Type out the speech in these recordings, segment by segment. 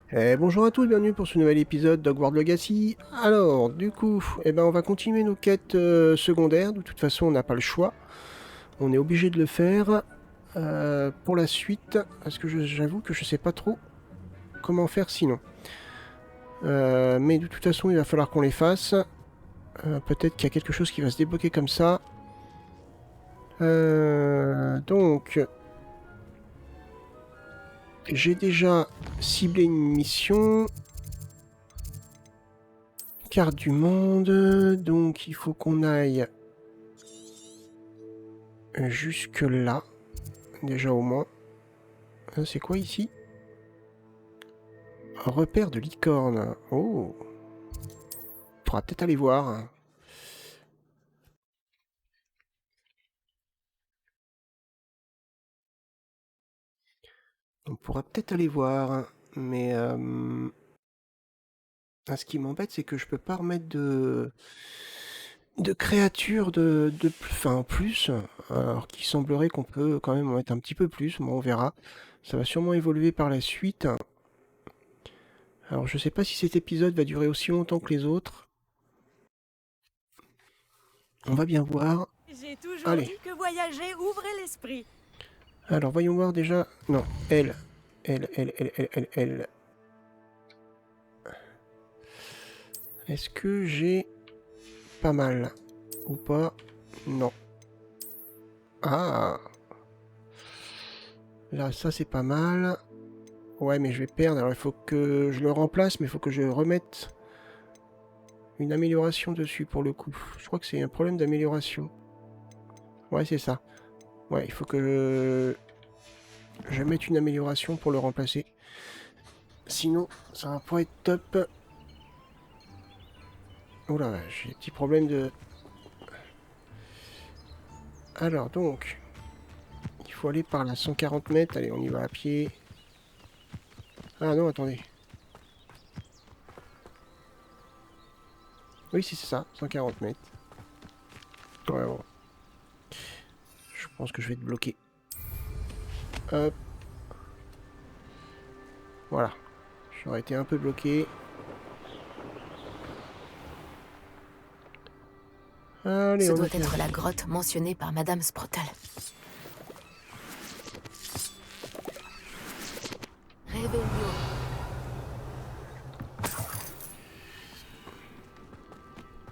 Bonjour à tous, bienvenue pour ce nouvel épisode d'Hogwarts Legacy. Alors, du coup, on va continuer nos quêtes secondaires. De toute façon, on n'a pas le choix. On est obligé de le faire pour la suite, parce que j'avoue que je sais pas trop comment faire sinon. Mais de toute façon, il va falloir qu'on les fasse. Peut-être qu'il y a quelque chose qui va se débloquer comme ça. Donc, j'ai déjà ciblé une mission. Carte du monde, donc il faut qu'on aille jusque là, déjà au moins. C'est quoi ici? Un repère de licorne. Oh, on pourra peut-être aller voir. On pourra peut-être aller voir, mais ce qui m'embête, c'est que je peux pas remettre de créatures en plus, alors qu'il semblerait qu'on peut quand même en mettre un petit peu plus. Bon, on verra. Ça va sûrement évoluer par la suite. Alors, je sais pas si cet épisode va durer aussi longtemps que les autres. On va bien voir. J'ai toujours Allez. dit que voyager ouvrait l'esprit. Alors, voyons voir déjà. Non, elle. Elle. Est-ce que j'ai pas mal ou pas? Non. Ah, là, ça c'est pas mal. Ouais, mais je vais perdre. Alors, il faut que je le remplace, mais il faut que je remette une amélioration dessus pour le coup. Je crois que c'est un problème d'amélioration. Ouais, c'est ça. Ouais, il faut que je mette une amélioration pour le remplacer. Sinon, ça va pas être top. Oh là, j'ai des petits problèmes de... Alors, donc, il faut aller par là, 140 mètres. Allez, on y va à pied. Ah non, attendez. Oui, si, c'est ça, 140 mètres. Ouais, bon. Je pense que je vais te bloquer. Hop. Voilà. J'aurais été un peu bloqué. Allez, Ce on doit atterrit. être la grotte mentionnée par Madame Sprotel. Réveillon.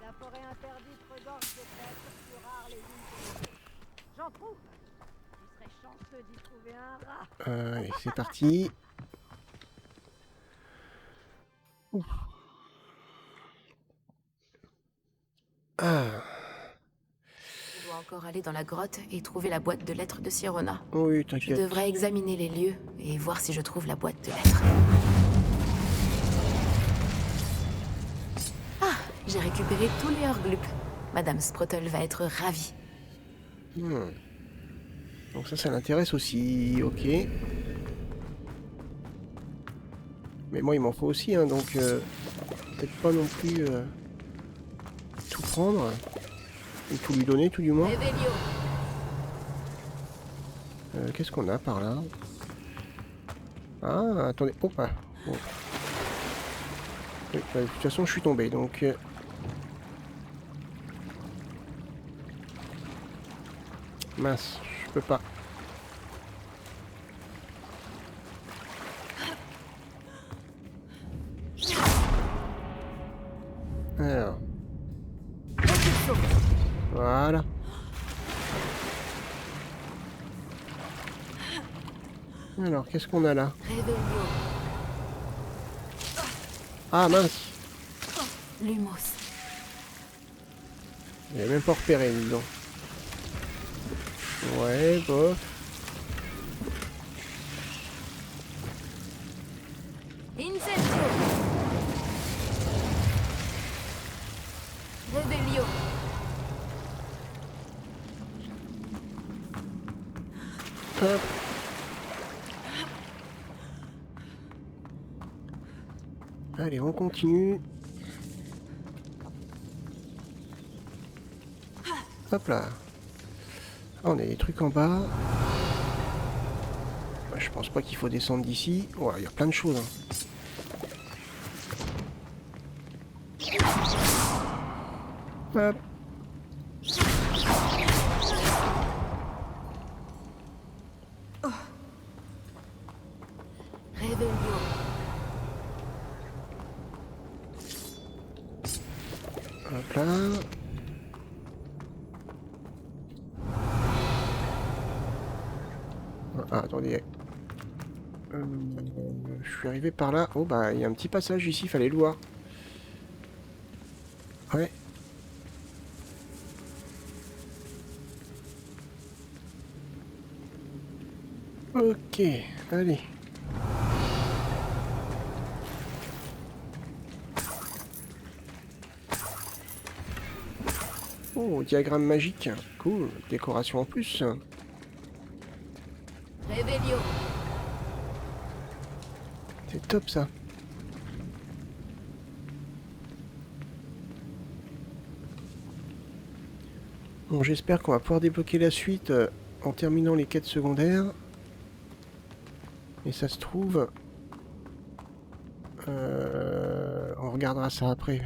La forêt interdite regorge de créatures plus rares les unes que les autres. J'en trouve. Tu serais chanceux d'y trouver un rat. Allez, c'est parti. Ouf. Ah. Je dois encore aller dans la grotte et trouver la boîte de lettres de Sirona. Oui, Je t'inquiète. devrais examiner les lieux et voir si je trouve la boîte de lettres. Ah, j'ai récupéré tous les Horglup. Madame Sprotel va être ravie. Hmm. Donc ça l'intéresse aussi. Ok. Mais moi, il m'en faut aussi, hein, donc peut-être pas non plus tout prendre. Ou tout lui donner, tout du moins. Réveillon. Qu'est-ce qu'on a par là? Ah, attendez. Oh, ah. Oh. Oui, bah, de toute façon, je suis tombé, donc... Mince, je peux pas. Alors, voilà. Alors, qu'est-ce qu'on a là? Réveillon. Ah, mince. Lumos. J'avais même pas repéré, dis donc. Ouais, bof. Incendio. Réveillon. Hop. Allez, on continue. Hop là. Ah, on a des trucs en bas. Bah, je pense pas qu'il faut descendre d'ici. Ouais, il y a plein de choses. Hein. Hop. Réveillon. Hop là. Ah, attendez. Je suis arrivé par là. Oh bah il y a un petit passage ici, fallait le voir. Ouais. Ok, allez. Oh, diagramme magique. Cool, décoration en plus. Réveillon. C'est top ça. Bon, j'espère qu'on va pouvoir débloquer la suite en terminant les quêtes secondaires. Et ça se trouve... on regardera ça après.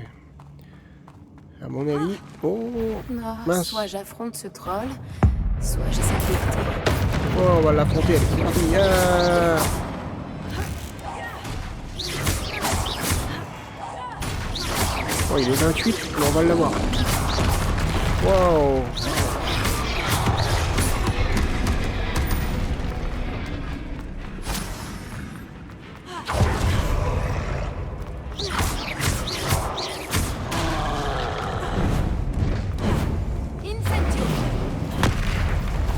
À mon avis... Oh, mince. Soit j'affronte ce troll, soit j'essaie de l'éviter. Oh, on va l'affronter. C'est parti. Ah. Oh, il est 28, mais on va l'avoir. Wow.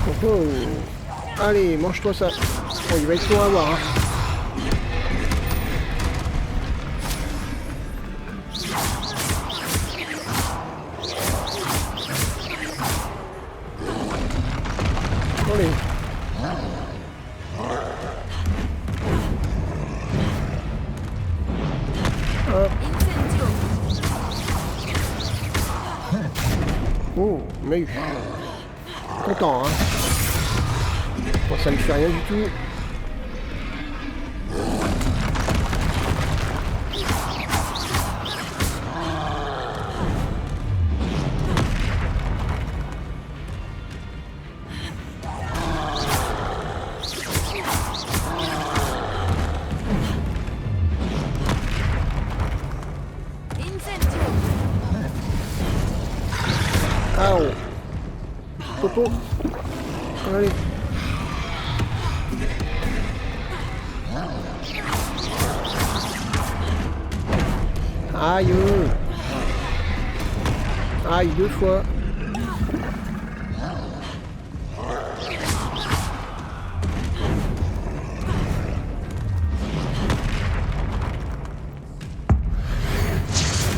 Oh, oh. Allez, mange-toi ça. Oh, il va être long à voir. Hein. Allez. Hop. Oh, mais content, hein. Bon, ça ne fait rien du tout. Au. Popo. Allez. Aïe. Aïe, 2 fois.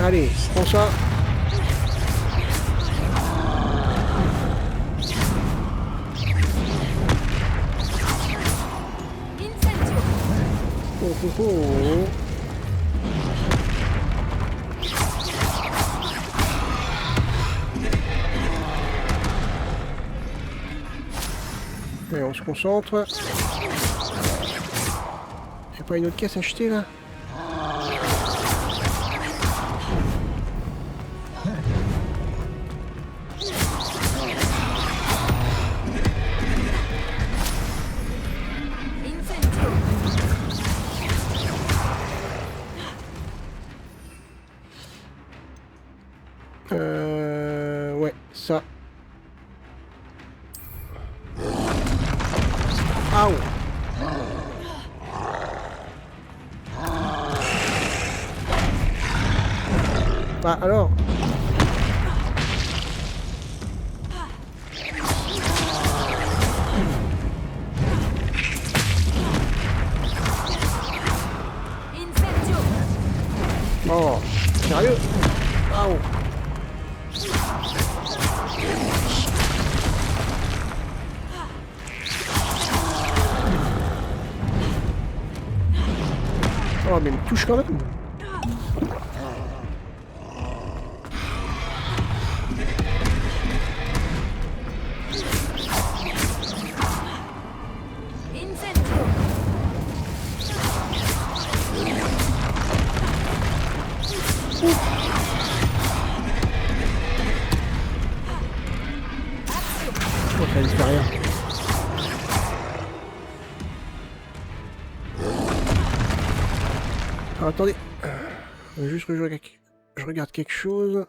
Allez, prends ça. Oh, oh, oh. Et on se concentre. Y'a pas une autre caisse achetée là? Ouais, ça. Aouh. Bah alors. Oh, sérieux? Aouh. Oh, mais il me touche quand même. Ah, attendez. Juste que je regarde quelque chose.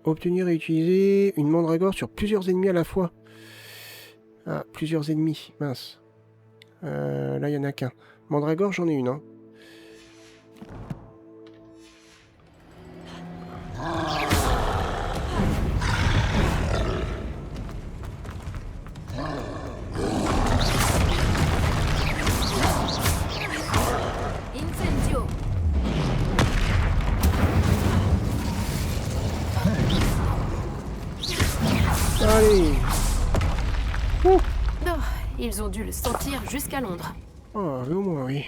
Obtenir et utiliser une mandragore sur plusieurs ennemis à la fois. Ah, plusieurs ennemis, mince. Là, il n'y en a qu'un. Mandragore, j'en ai une, hein. Incendio. Allez. Ouh. Non, ils ont dû le sentir jusqu'à Londres. Oh, au moins, oui.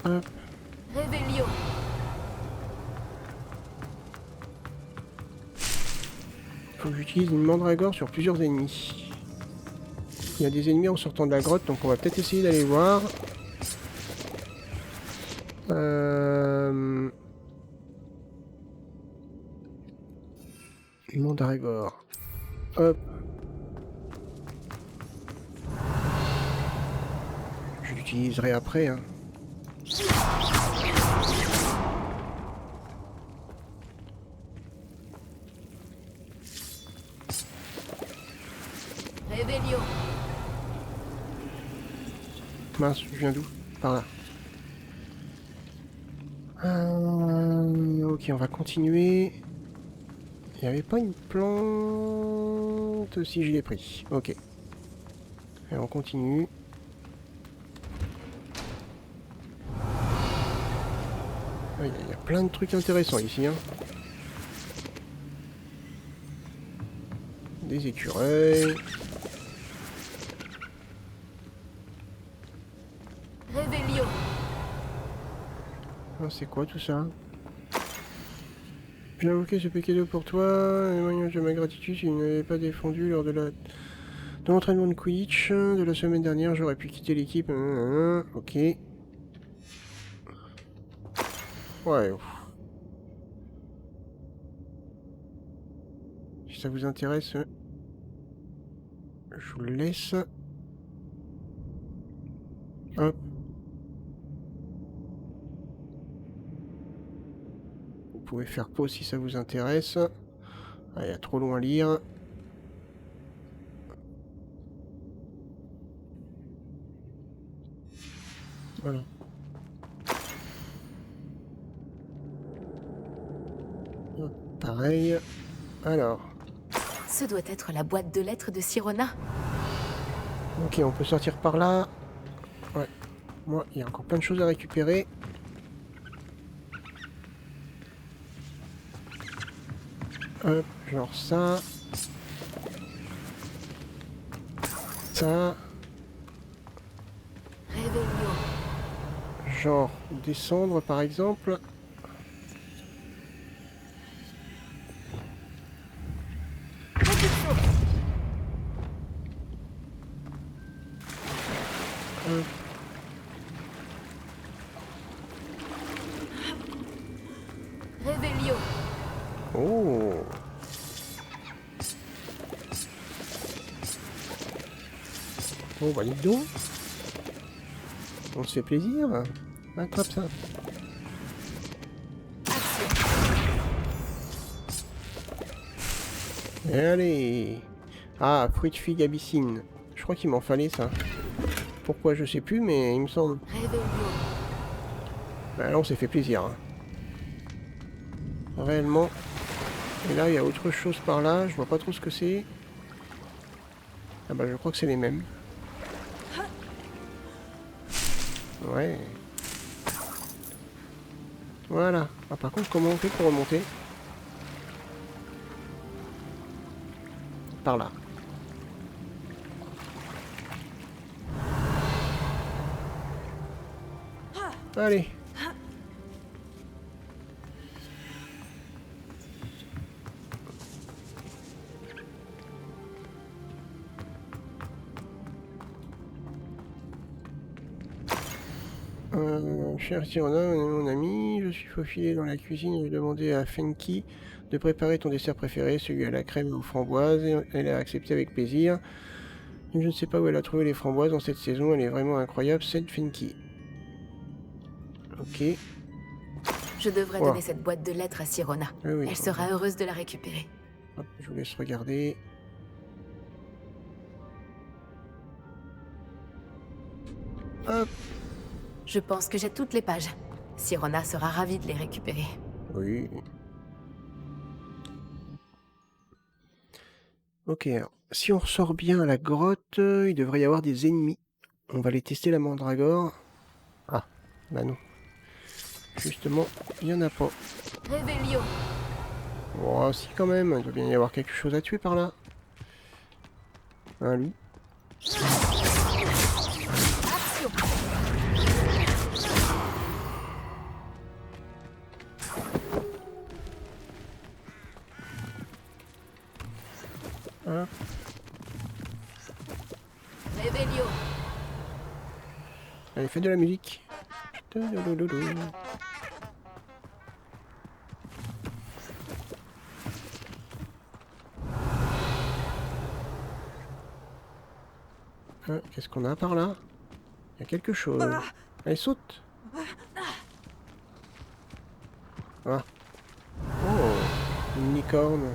Hop. Revelio. Faut que j'utilise une mandragore sur plusieurs ennemis. Il y a des ennemis en sortant de la grotte, donc on va peut-être essayer d'aller voir. Mandragore. Hop. Je l'utiliserai après, hein. Revelio. Mince, je viens d'où? Par là. Ok, on va continuer. Il n'y avait pas une plante... Si, je l'ai pris. Ok. Et on continue. Il y a plein de trucs intéressants ici, hein. Des écureuils. Revelio. Ah, c'est quoi tout ça? J'ai invoqué ce cadeau pour toi, témoignage de ma gratitude si il n'avait pas défendu lors de l'entraînement de Quidditch de la semaine dernière, j'aurais pu quitter l'équipe. Ok. Ouais. Si ça vous intéresse, je vous le laisse. Hop. Vous pouvez faire pause si ça vous intéresse. Ah, il y a trop long à lire. Voilà. Hop, pareil. Alors. Ce doit être la boîte de lettres de Sirona. Ok, on peut sortir par là. Ouais. Moi, il y a encore plein de choses à récupérer. Hop, genre ça. Ça. Revelio. Genre descendre par exemple. Hop. Revelio. Oh. Oh bah dis donc. On se fait plaisir. Attrape ça. Et allez. Ah, fruit de figue abyssine. Je crois qu'il m'en fallait ça. Pourquoi je sais plus, mais il me semble. Revelio. Bah là on s'est fait plaisir. Hein. Réellement. Et là il y a autre chose par là, je vois pas trop ce que c'est. Ah bah je crois que c'est les mêmes. Ouais. Voilà. Ah par contre comment on fait pour remonter? Par là. Allez. Cher Sirona, mon ami, je suis faufilé dans la cuisine et j'ai demandé à Fenki de préparer ton dessert préféré, celui à la crème aux framboises. Elle a accepté avec plaisir. Je ne sais pas où elle a trouvé les framboises dans cette saison, elle est vraiment incroyable, cette Finky. Ok. Je devrais Voilà. donner cette boîte de lettres à Sirona. Oui, oui. Elle sera heureuse de la récupérer. Hop, je vous laisse regarder. Hop. Je pense que j'ai toutes les pages. Sirona sera ravie de les récupérer. Oui. Ok, alors, si on ressort bien à la grotte, il devrait y avoir des ennemis. On va aller tester la mandragore. Ah, bah non. Justement, il n'y en a pas. Révélio. Oh, si quand même, il doit bien y avoir quelque chose à tuer par là. Un loup. Action. Hop. Révélio. Allez, faites de la musique. Tudouloulou. Qu'est-ce qu'on a par là? Il y a quelque chose. Allez, saute. Ah. Oh, une licorne.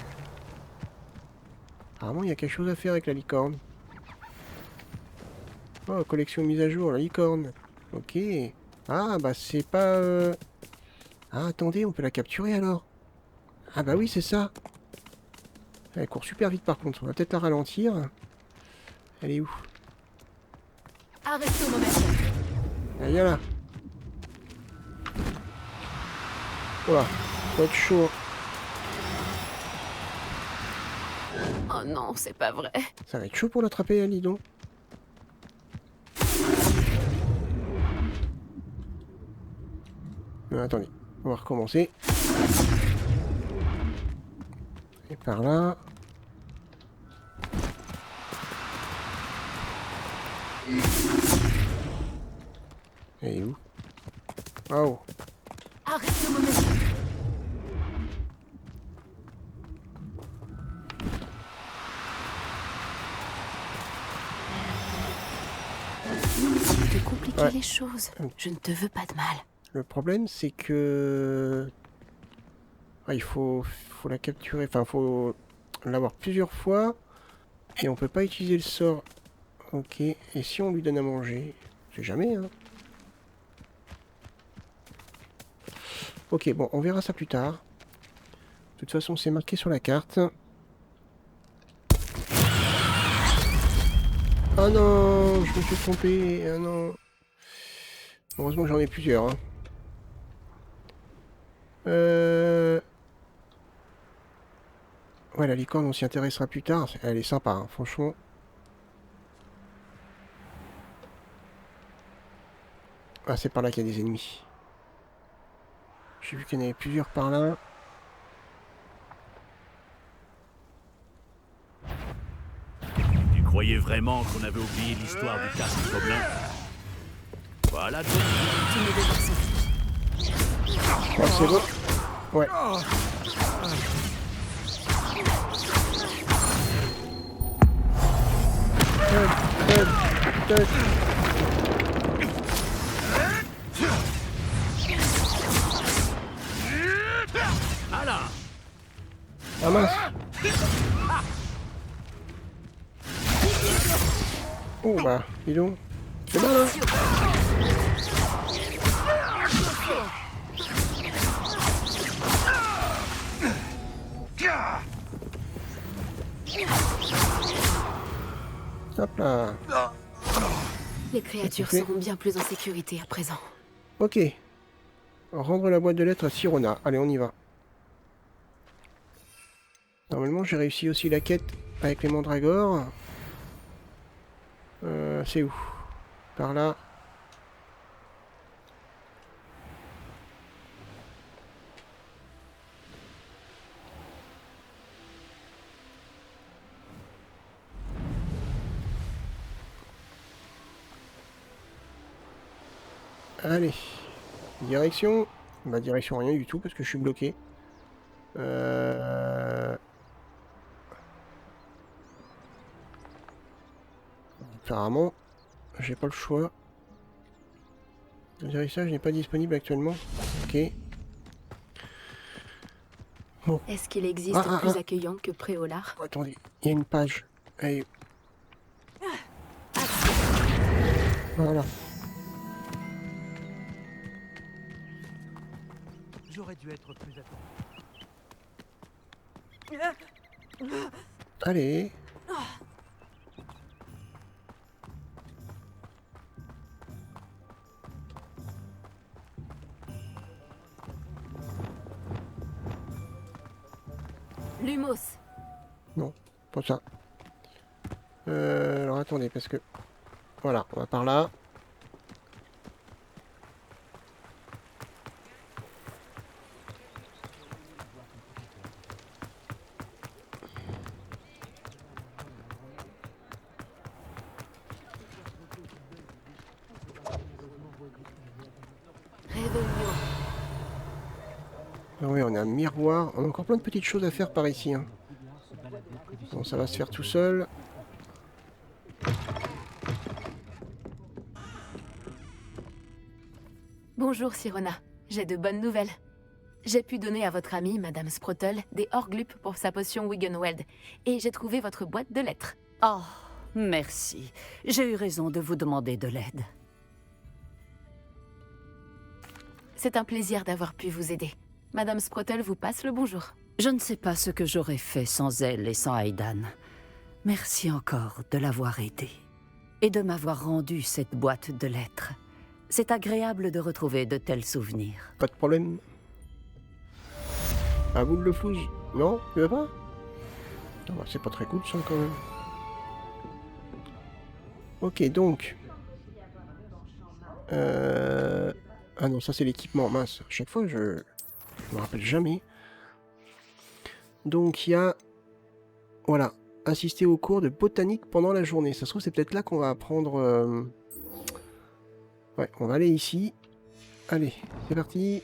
Apparemment, il y a quelque chose à faire avec la licorne. Oh, collection mise à jour, la licorne. Ok. Ah, bah c'est pas... Ah, attendez, on peut la capturer alors. Ah bah oui, c'est ça. Elle court super vite par contre, on va peut-être la ralentir. Elle est où? Arrêtez au moment. Ah, y a là. Voilà, faut être chaud. Oh non, c'est pas vrai. Ça va être chaud pour l'attraper, dis donc. Attendez, on va recommencer. Et par là. Elle est où? Oh. Arrêtez au moment. De compliquer Ouais. les choses. Je ne te veux pas de mal. Le problème, c'est que... Ah, faut la capturer, enfin, faut l'avoir plusieurs fois. Et on peut pas utiliser le sort. Ok, et si on lui donne à manger? C'est jamais, hein. Ok, bon, on verra ça plus tard. De toute façon, c'est marqué sur la carte. Oh non, je me suis trompé. Oh non. Heureusement que j'en ai plusieurs. Hein. Ouais, la licorne, on s'y intéressera plus tard. Elle est sympa, hein, franchement. Ah, c'est par là qu'il y a des ennemis. J'ai vu qu'il y en avait plusieurs par là. Tu croyais vraiment qu'on avait oublié l'histoire du casque gobelin? Voilà donc. Tu me déverses. Oh, c'est bon. Ouais. Toc. Voilà. Ah mince. Oh bah, dis donc. C'est mal, hein. Hop là. Les créatures fait. seront bien plus en sécurité à présent. Ok. Rendre la boîte de lettres à Sirona. Allez, on y va. Normalement, j'ai réussi aussi la quête avec les mandragores. C'est où? Par là. Allez. Direction. Bah, direction rien du tout parce que je suis bloqué. apparemment, j'ai pas le choix. L'atterrissage n'est pas disponible actuellement. Ok. Bon. Est-ce qu'il existe plus accueillant que Préolard? Attendez, il y a une page. Allez. Voilà. J'aurais dû être plus attentif. Allez. Lumos. Non, pas ça. Alors attendez, parce que... Voilà, on va par là. Ah oui, on a un miroir. On a encore plein de petites choses à faire par ici. Hein. Bon, ça va se faire tout seul. Bonjour Sirona, j'ai de bonnes nouvelles. J'ai pu donner à votre amie, Madame Sprottle, des Horglup pour sa potion Wiggenweld, et j'ai trouvé votre boîte de lettres. Oh, merci. J'ai eu raison de vous demander de l'aide. C'est un plaisir d'avoir pu vous aider. Madame Sprottle vous passe le bonjour. Je ne sais pas ce que j'aurais fait sans elle et sans Aidan. Merci encore de l'avoir aidée. Et de m'avoir rendu cette boîte de lettres. C'est agréable de retrouver de tels souvenirs. Pas de problème. À boule de flouze. Non, tu veux pas? Ah bah, c'est pas très cool ça quand même. Ok, donc... Ah non, ça c'est l'équipement, mince. À chaque fois, je me rappelle jamais. Donc il y a... Voilà. Assister au cours de botanique pendant la journée. Ça se trouve, c'est peut-être là qu'on va apprendre... Ouais, on va aller ici. Allez, c'est parti.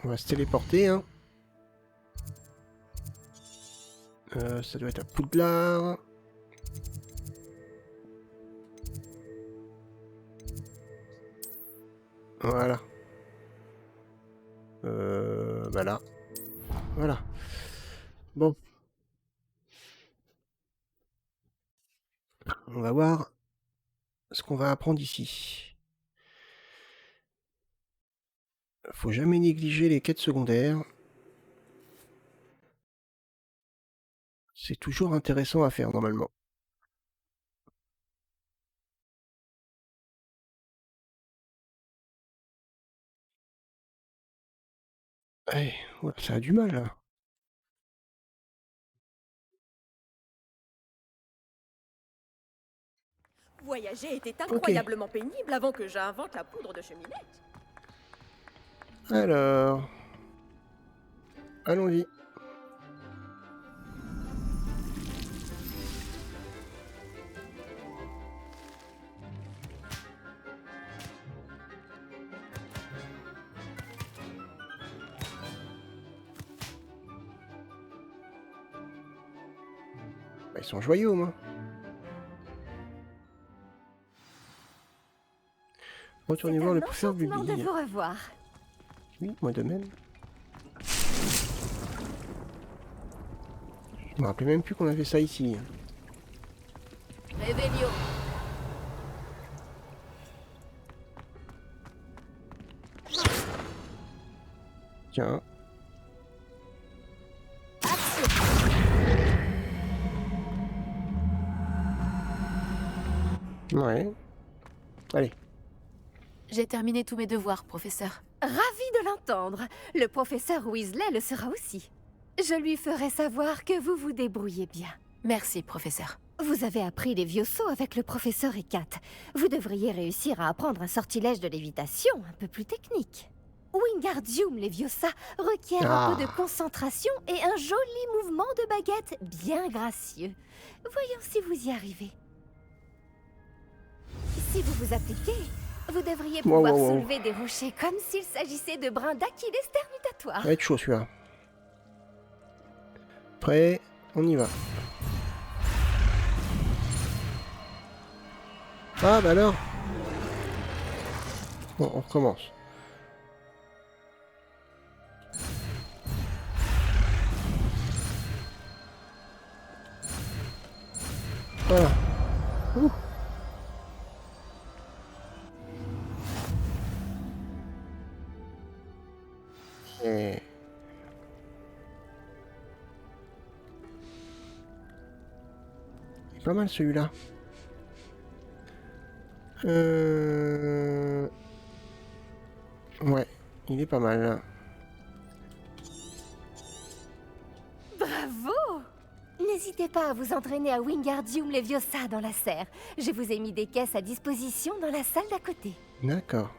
On va se téléporter, hein. Ça doit être à Poudlard. Voilà. Voilà. Voilà. Bon. On va voir ce qu'on va apprendre ici. Faut jamais négliger les quêtes secondaires. C'est toujours intéressant à faire normalement. Eh, ouais, ça a du mal là. Voyager était incroyablement pénible avant que j'invente la poudre de cheminette. Alors... Allons-y. Bah, ils sont joyeux au moins. Retournez voir le professeur Bully. de vous revoir. Oui, moi de même. Je me rappelais même plus qu'on avait ça ici. Réveillon. Tiens. Ouais. Allez. J'ai terminé tous mes devoirs, professeur. Ravi de l'entendre. Le professeur Weasley le sera aussi. Je lui ferai savoir que vous vous débrouillez bien. Merci, professeur. Vous avez appris les vieux sauts avec le professeur Ecat. Vous devriez réussir à apprendre un sortilège de lévitation un peu plus technique. Wingardium Leviosa requiert un peu de concentration et un joli mouvement de baguette bien gracieux. Voyons si vous y arrivez. Si vous vous appliquez, Vous devriez Wow, pouvoir wow, wow. soulever des rochers comme s'il s'agissait de brins d'Achilles sternutatoires. Ça va être chaud celui-là. Prêt, on y va. Ah bah alors. Bon, on recommence. Voilà. Ouh. Et... il est pas mal celui-là. Ouais, il est pas mal. Bravo! N'hésitez pas à vous entraîner à Wingardium Leviosa dans la serre. Je vous ai mis des caisses à disposition dans la salle d'à côté. D'accord.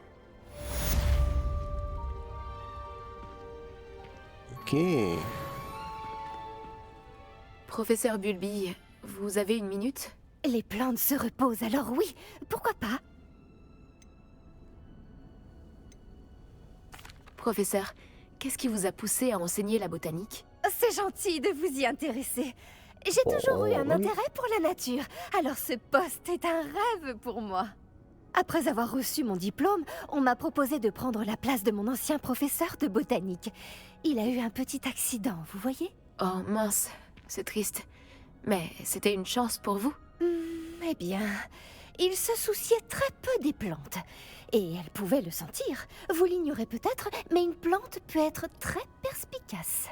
Ok. Professeur Bulby, vous avez une minute? Les plantes se reposent, alors oui, pourquoi pas? Professeur, qu'est-ce qui vous a poussé à enseigner la botanique? C'est gentil de vous y intéresser. J'ai toujours eu un intérêt pour la nature, alors ce poste est un rêve pour moi. Après avoir reçu mon diplôme, on m'a proposé de prendre la place de mon ancien professeur de botanique. Il a eu un petit accident, vous voyez? Oh mince, c'est triste. Mais c'était une chance pour vous? Eh bien, il se souciait très peu des plantes. Et elle pouvait le sentir. Vous l'ignorez peut-être, mais une plante peut être très perspicace.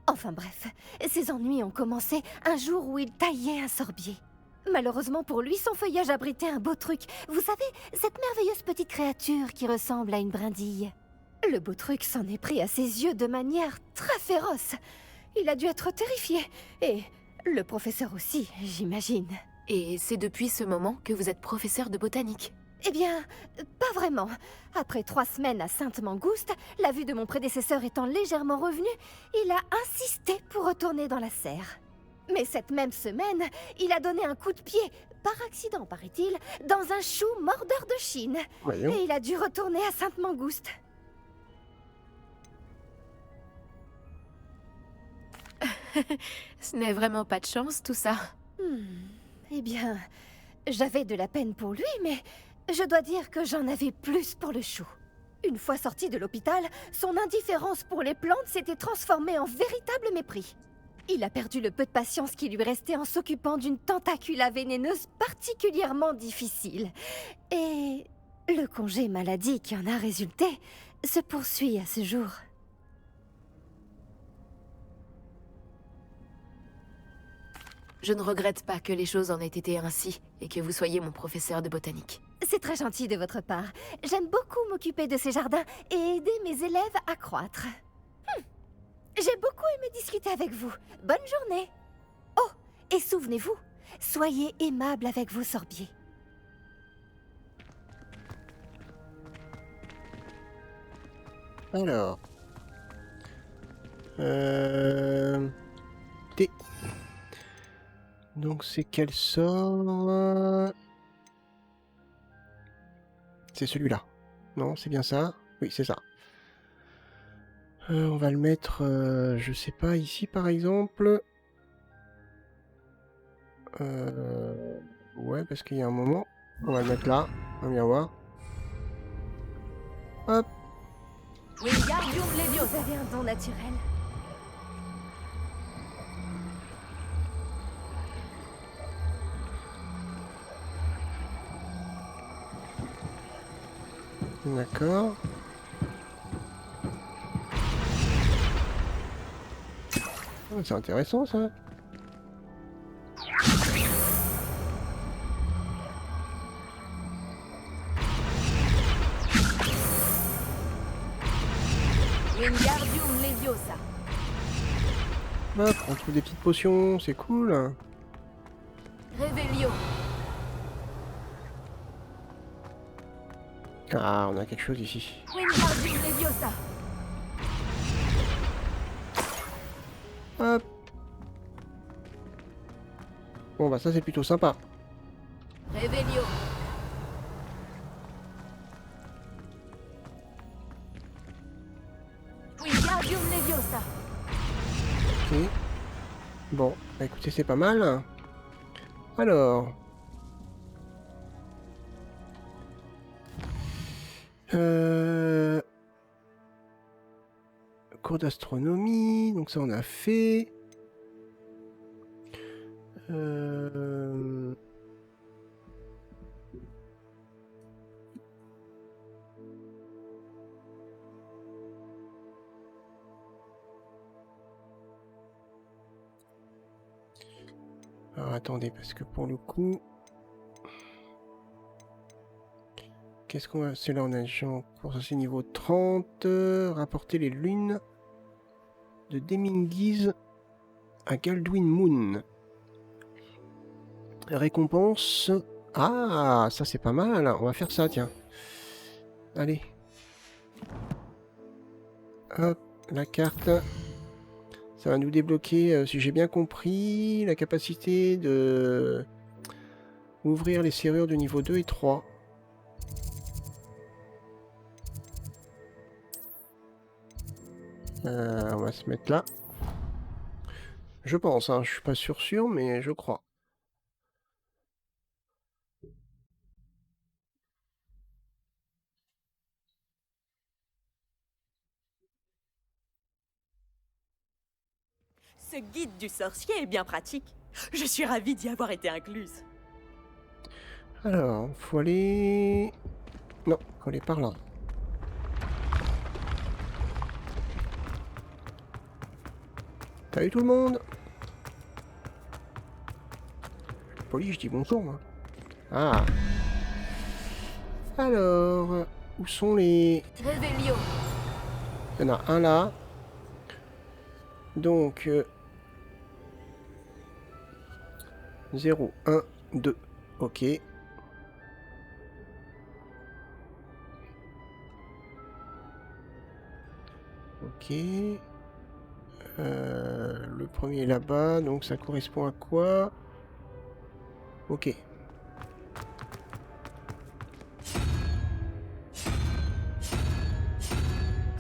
Enfin bref, ses ennuis ont commencé un jour où il taillait un sorbier. Malheureusement pour lui, son feuillage abritait un beau truc. Vous savez, cette merveilleuse petite créature qui ressemble à une brindille. Le beau truc s'en est pris à ses yeux de manière très féroce. Il a dû être terrifié. Et le professeur aussi, j'imagine. Et c'est depuis ce moment que vous êtes professeur de botanique? Eh bien, pas vraiment. Après 3 semaines à Sainte-Mangouste, la vue de mon prédécesseur étant légèrement revenue, il a insisté pour retourner dans la serre. Mais cette même semaine, il a donné un coup de pied, par accident paraît-il, dans un chou mordeur de Chine. Voyons. Et il a dû retourner à Sainte-Mangouste. Ce n'est vraiment pas de chance, tout ça. Eh bien, j'avais de la peine pour lui, mais je dois dire que j'en avais plus pour le chou. Une fois sorti de l'hôpital, son indifférence pour les plantes s'était transformée en véritable mépris. Il a perdu le peu de patience qui lui restait en s'occupant d'une tentacula vénéneuse particulièrement difficile. Et le congé maladie qui en a résulté se poursuit à ce jour. Je ne regrette pas que les choses en aient été ainsi et que vous soyez mon professeur de botanique. C'est très gentil de votre part. J'aime beaucoup m'occuper de ces jardins et aider mes élèves à croître. J'ai beaucoup aimé discuter avec vous. Bonne journée. Oh, et souvenez-vous, soyez aimable avec vos sorbiers. Alors. T. Donc c'est quel sort? C'est celui-là. Non, c'est bien ça? Oui, c'est ça. On va le mettre, je sais pas, ici par exemple. Ouais, parce qu'il y a un moment. On va le mettre là. On va bien voir. Hop. Wingardium Leviosa. Vous avez un don naturel. D'accord. Oh, c'est intéressant ça. Wingardium Leviosa. Hop, on trouve des petites potions, c'est cool. Revelio. Ah, on a quelque chose ici. Wingardium Leviosa. Hop. Bon bah ça c'est plutôt sympa. Revelio. Wingardium Leviosa. Ok. Bon, bah écoutez, c'est pas mal. Alors... Cours d'astronomie, donc ça on a fait. Alors attendez, parce que pour le coup... Qu'est-ce qu'on va... C'est là, on a genre... Pour ça, c'est niveau 30. Rapporter les lunes de Deminguise à Galdwin Moon. Récompense... Ah, ça c'est pas mal. On va faire ça, tiens. Allez. Hop, la carte. Ça va nous débloquer, si j'ai bien compris, la capacité de... ouvrir les serrures de niveau 2 et 3. On va se mettre là. Je pense, hein, je suis pas sûr, mais je crois. Ce guide du sorcier est bien pratique. Je suis ravie d'y avoir été incluse. Alors, faut aller... Non, faut aller par là. Salut tout le monde. Poli, je dis bonjour, moi. Ah. Alors, où sont les... Revelio. Il y en a un là. Donc... 0, 1, 2. Ok. Ok. Le premier est là-bas, donc ça correspond à quoi? Ok.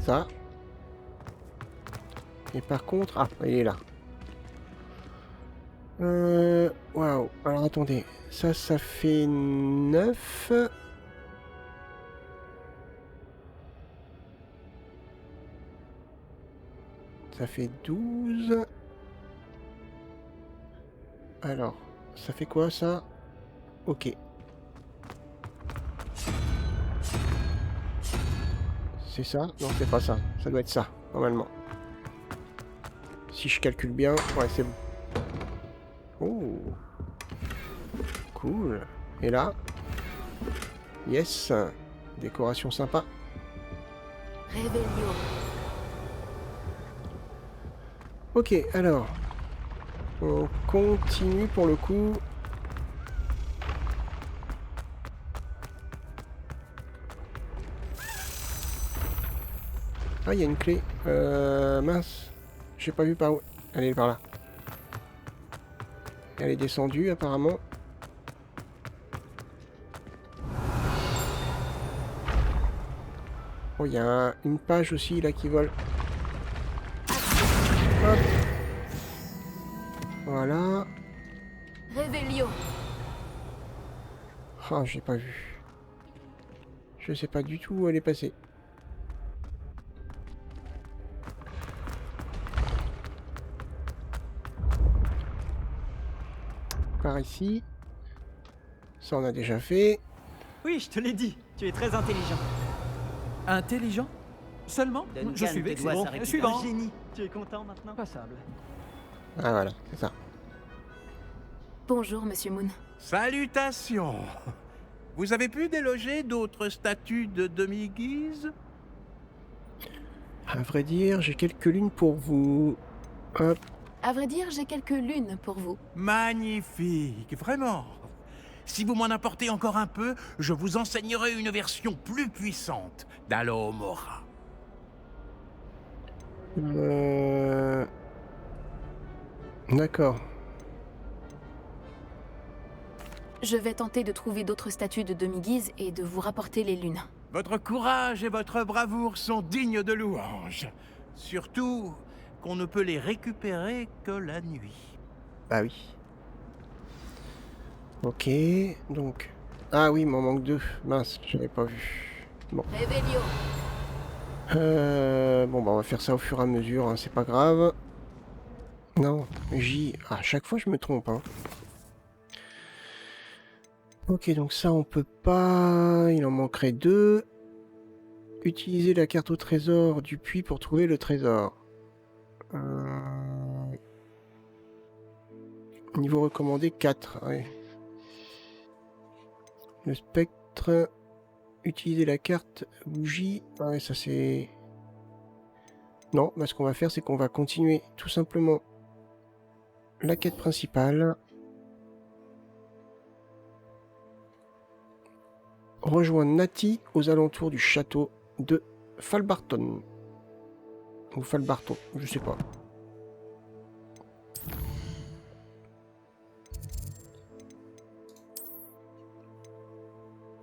Ça. Et par contre... Ah, il est là. Waouh. Alors attendez. Ça fait 9. Ça fait 12. Alors, ça fait quoi ça? Ok. C'est ça? Non, c'est pas ça. Ça doit être ça, normalement. Si je calcule bien, ouais, c'est bon. Oh. Cool. Et là? Yes. Décoration sympa. Revelio. Ok, alors. On continue pour le coup. Ah, il y a une clé. Mince. J'ai pas vu par où. Elle est par là. Elle est descendue apparemment. Oh, il y a une page aussi là qui vole. Hop. Voilà. Revelio. Ah, j'ai pas vu. Je sais pas du tout où elle est passée. Par ici. Ça on a déjà fait. Oui, je te l'ai dit, tu es très intelligent. Intelligent? Seulement? Je suivais, c'est bon. Suivant. Génie. Tu es content maintenant? Passable. Ah voilà, c'est ça. Bonjour, Monsieur Moon. Salutations! Vous avez pu déloger d'autres statues de demi-guise? À vrai dire, j'ai quelques lunes pour vous. Hop. À vrai dire, j'ai quelques lunes pour vous. Magnifique, vraiment! Si vous m'en apportez encore un peu, je vous enseignerai une version plus puissante d'Alohomora. D'accord. Je vais tenter de trouver d'autres statues de demi-guise et de vous rapporter les lunes. Votre courage et votre bravoure sont dignes de louange. Surtout qu'on ne peut les récupérer que la nuit. Bah oui. Ok, donc... Ah oui, il m'en manque 2. Mince, je l'avais pas vu. Bon. Réveillon. Bon, bah on va faire ça au fur et à mesure, hein, c'est pas grave. Non, J... À chaque fois, je me trompe, hein. Ok, donc ça, on peut pas... Il en manquerait 2. Utiliser la carte au trésor du puits pour trouver le trésor. Niveau recommandé 4, ouais. Le spectre... Utiliser la carte bougie... Ouais, ça c'est... Non, bah, ce qu'on va faire, c'est qu'on va continuer tout simplement la quête principale. Rejoindre Natty aux alentours du château de Falbarton. Ou Falbarton, je sais pas.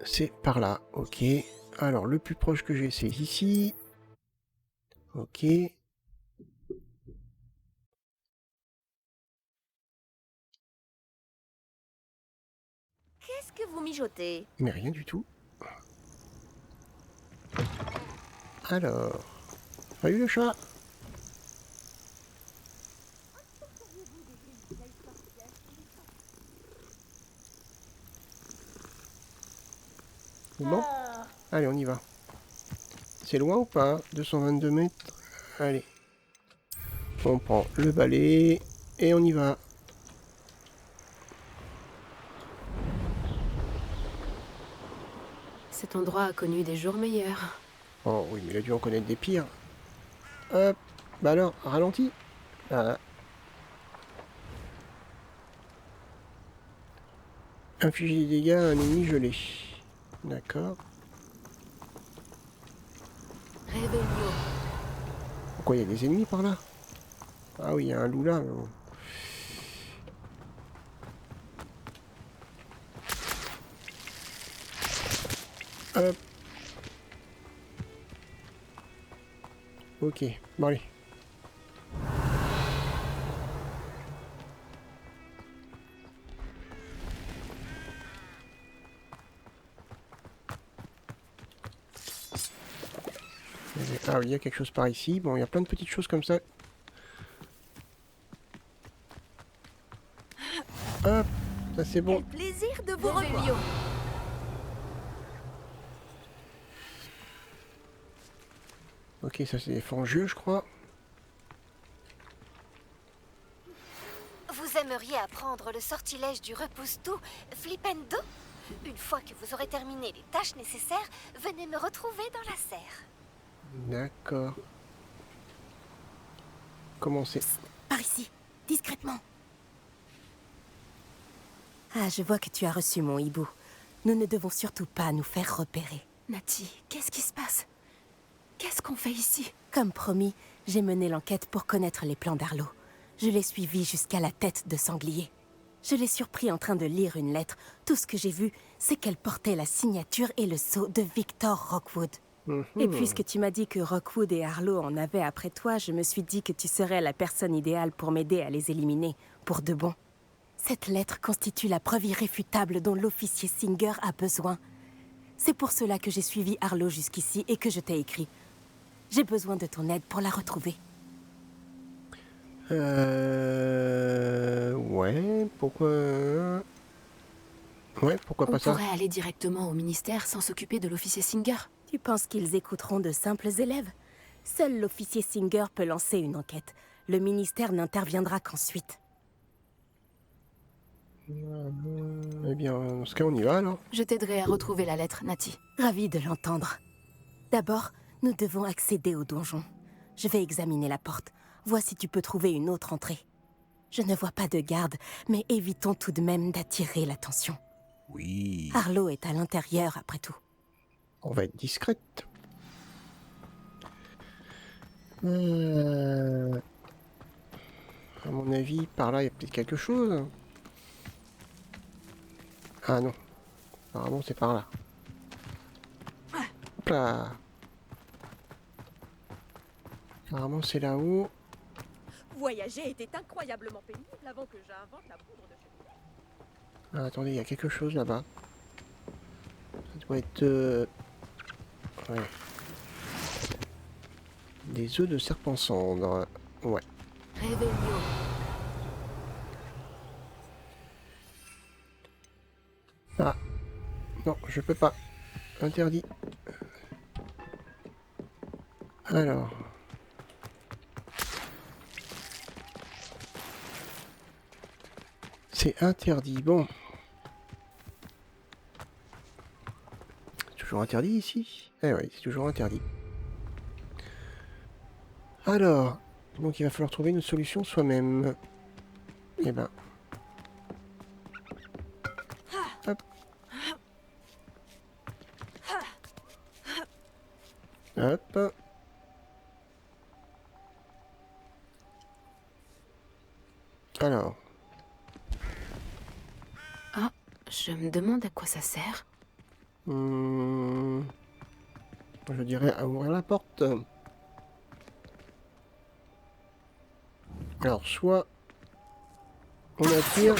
C'est par là, ok. Alors, le plus proche que j'ai, c'est ici. Ok. Qu'est-ce que vous mijotez? Mais rien du tout. Alors... Salut le chat! Bon, allez, on y va. C'est loin ou pas? 222 mètres. Allez. On prend le balai et on y va. Cet endroit a connu des jours meilleurs. Oh oui, mais il a dû en connaître des pires. Hop. Bah alors, ralenti. Voilà. Infliger des dégâts à un ennemi gelé. D'accord. Réveillon. Pourquoi il y a des ennemis par là? Ah oui, il y a un loup là. Mais bon. Hop. Ok, bon allez. Ah oui, il y a quelque chose par ici. Bon, il y a plein de petites choses comme ça. Hop, ça c'est bon. Quel plaisir de vous revoir. Ok, ça c'est des fangieux, je crois. Vous aimeriez apprendre le sortilège du repousse-tout, Flipendo? Une fois que vous aurez terminé les tâches nécessaires, venez me retrouver dans la serre. D'accord. Comment c'est? Par ici, discrètement. Ah, je vois que tu as reçu mon hibou. Nous ne devons surtout pas nous faire repérer. Natty, qu'est-ce qui se passe? Qu'est-ce qu'on fait ici? Comme promis, j'ai mené l'enquête pour connaître les plans d'Arlo. Je l'ai suivi jusqu'à la tête de sanglier. Je l'ai surpris en train de lire une lettre. Tout ce que j'ai vu, c'est qu'elle portait la signature et le sceau de Victor Rockwood. Et puisque tu m'as dit que Rockwood et Arlo en avaient après toi, je me suis dit que tu serais la personne idéale pour m'aider à les éliminer, pour de bon. Cette lettre constitue la preuve irréfutable dont l'officier Singer a besoin. C'est pour cela que j'ai suivi Arlo jusqu'ici et que je t'ai écrit. J'ai besoin de ton aide pour la retrouver. Ouais, pourquoi... Ouais, pourquoi pas ça? On pourrait aller directement au ministère sans s'occuper de l'officier Singer. Tu penses qu'ils écouteront de simples élèves? Seul l'officier Singer peut lancer une enquête. Le ministère n'interviendra qu'ensuite. Eh bien, dans ce cas, on y va alors. Je t'aiderai à retrouver la lettre, Natty. Ravi de l'entendre. D'abord, nous devons accéder au donjon. Je vais examiner la porte. Vois si tu peux trouver une autre entrée. Je ne vois pas de garde, mais évitons tout de même d'attirer l'attention. Oui. Arlo est à l'intérieur, après tout. On va être discrète. À mon avis, par là, il y a peut-être quelque chose. Ah non. Apparemment, c'est par là. Hop là. Apparemment c'est là-haut. Voyager était incroyablement pénible avant que j'invente la poudre de cheminée. Ah, attendez, il y a quelque chose là-bas. Ça doit être... Ouais. Des œufs de serpent cendre. Ouais. Réveillon. Ah. Non, je peux pas. Interdit. Alors... C'est interdit. Bon. C'est toujours interdit ici? Eh oui, c'est toujours interdit. Alors, donc il va falloir trouver une solution soi-même. Eh ben. Hop. Hop. Alors. Ah, je me demande à quoi ça sert. Je dirais à ouvrir la porte. Alors, soit on attire,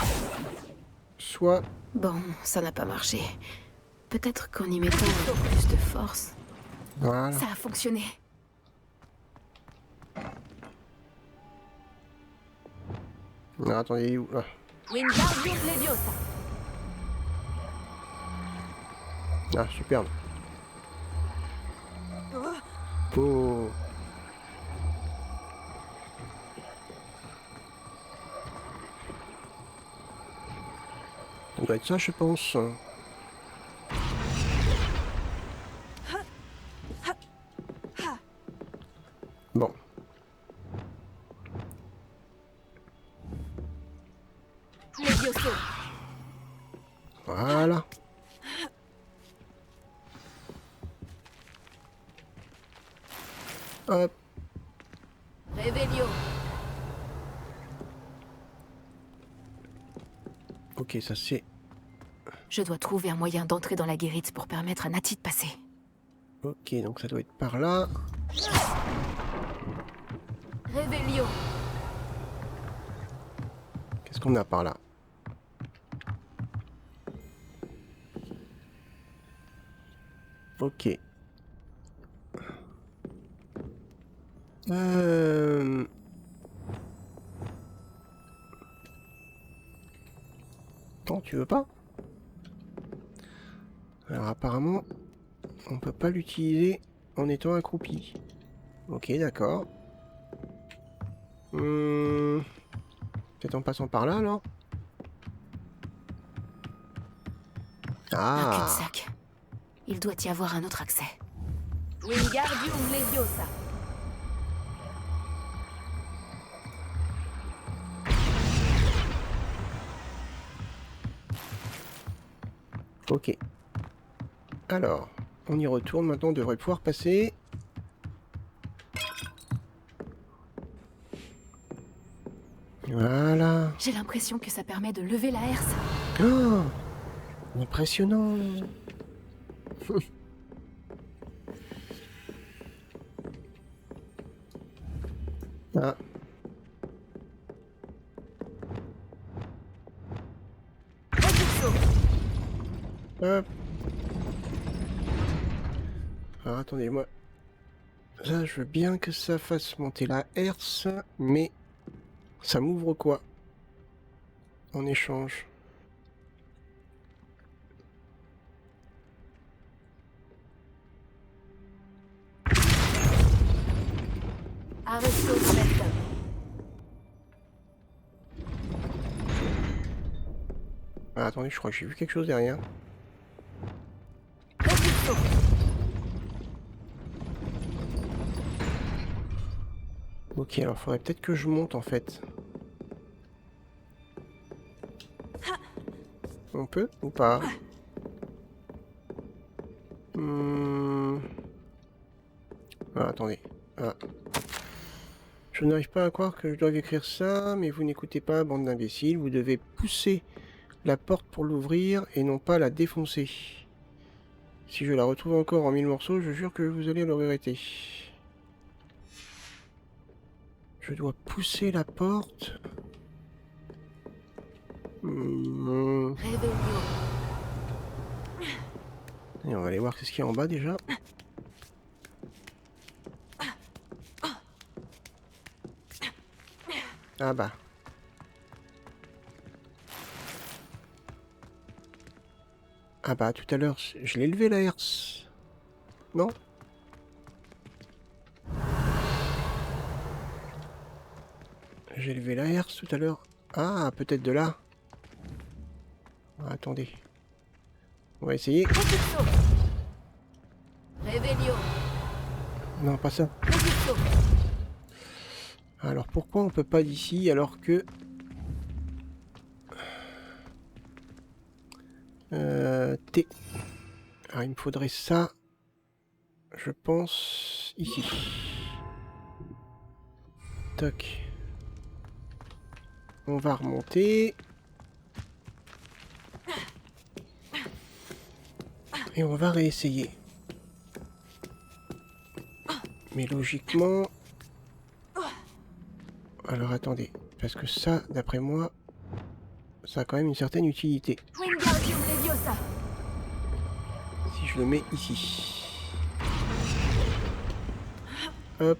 soit... Bon, ça n'a pas marché. Peut-être qu'en y mettant un peu plus de force, Voilà. ça a fonctionné. Non, attendez, il est où là? Wingardium Leviosa. Ah, superbe. Oh. Ça doit être ça, je pense. Bon. Levioso. Voilà. Hop. Réveillon. Ok, ça c'est... Je dois trouver un moyen d'entrer dans la guérite pour permettre à Nati de passer. Ok, donc ça doit être par là. Réveillon. Qu'est-ce qu'on a par là? Ok. Non, tu veux pas? Alors apparemment, on peut pas l'utiliser en étant accroupi. Ok, d'accord. Peut-être en passant par là, alors? Un Ah! cul-de-sac. Il doit y avoir un autre accès. Wingardium Leviosa. Ok. Alors, on y retourne maintenant, on devrait pouvoir passer. Voilà. J'ai l'impression que ça permet de lever la herse. Oh, impressionnant. Ah. Hop. Alors attendez, moi... Là, je veux bien que ça fasse monter la herse, mais... Ça m'ouvre quoi? En échange. Aristo Smelta. Ah, attendez, je crois que j'ai vu quelque chose derrière. Ok, alors faudrait peut-être que je monte en fait. On peut ou pas? Ah, attendez. Ah. Je n'arrive pas à croire que je dois écrire ça, mais vous n'écoutez pas, bande d'imbéciles. Vous devez pousser la porte pour l'ouvrir et non pas la défoncer. Si je la retrouve encore en 1000 morceaux, je jure que vous allez le regretter. Je dois pousser la porte. Et on va aller voir ce qu'il y a en bas déjà. Ah bah. Ah bah tout à l'heure, je l'ai levé la herse. Non? J'ai levé la herse tout à l'heure. Ah, peut-être de là. Ah, attendez. On va essayer. Non, pas ça. Alors pourquoi on peut pas d'ici alors que... T. Alors il me faudrait ça. Je pense ici. Toc. On va remonter. Et on va réessayer. Mais logiquement... Alors attendez. Parce que ça, d'après moi, ça a quand même une certaine utilité. Si je le mets ici. Hop.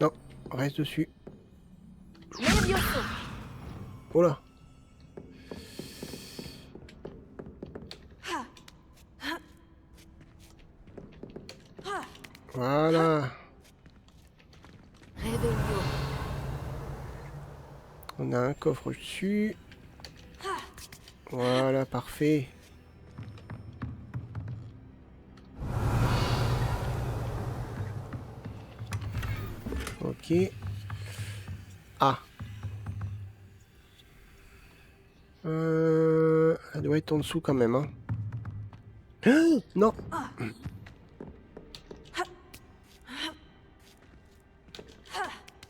Non, reste dessus. Oh là. Voilà. On a un coffre dessus. Voilà, parfait. Ok. Ah. Elle doit être en dessous quand même, hein. Non.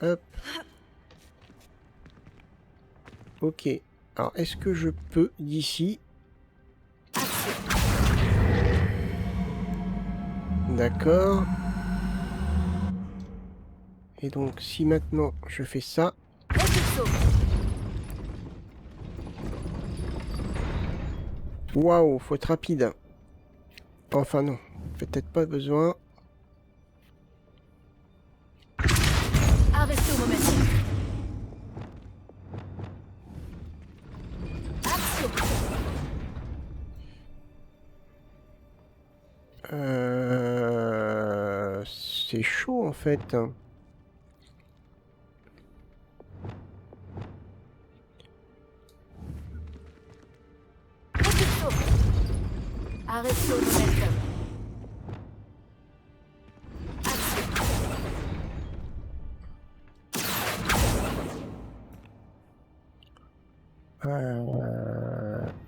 Hop. Ok. Alors, est-ce que je peux d'ici? D'accord. Et donc, si maintenant je fais ça... Waouh, faut être rapide. Enfin non, peut-être pas besoin. C'est chaud en fait.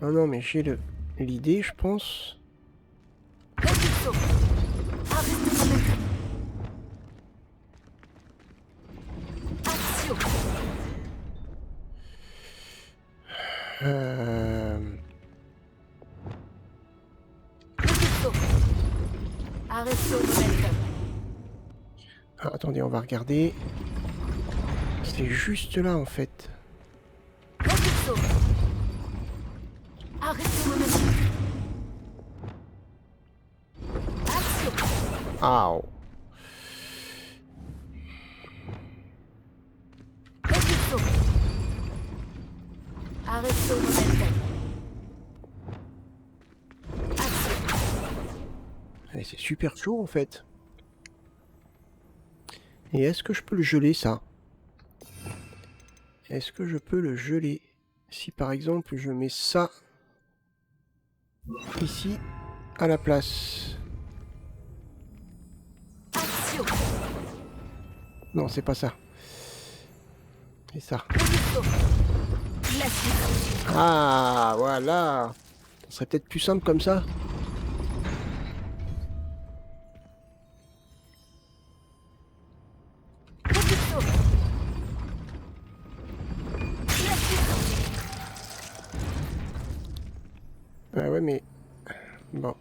Non, non, mais j'ai l'idée, je pense. Ah, attendez, on va regarder. C'est juste là en fait. Aouh. Allez, c'est super chaud en fait. Et est-ce que je peux le geler ça? Est-ce que je peux le geler? Si par exemple je mets ça ici à la place. Non, c'est pas ça. C'est ça. Ah, voilà. Ça serait peut-être plus simple comme ça. Ah ouais, mais... Bon.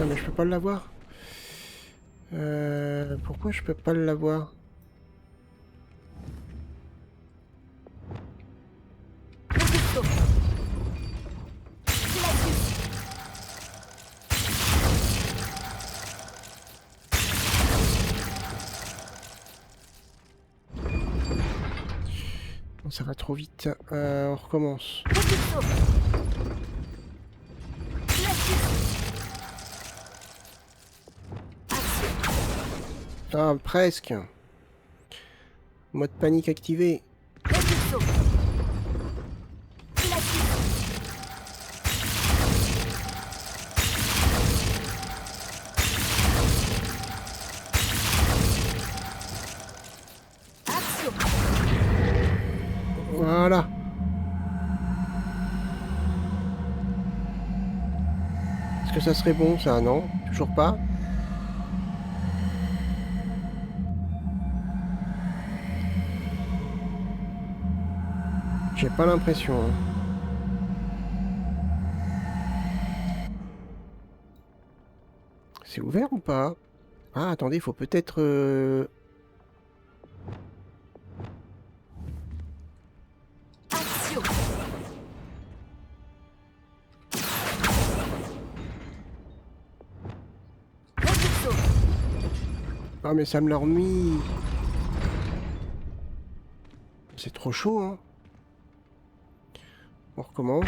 Putain, mais je peux pas l'avoir. Pourquoi je peux pas l'avoir? Bon, ça va trop vite. On recommence. Ah, presque. Mode panique activé. Voilà. Est-ce que ça serait bon ça? Non, toujours pas. J'ai pas l'impression. Hein. C'est ouvert ou pas? Ah, attendez, il faut peut-être... Ah, mais ça me l'a remis. C'est trop chaud, hein. On recommence.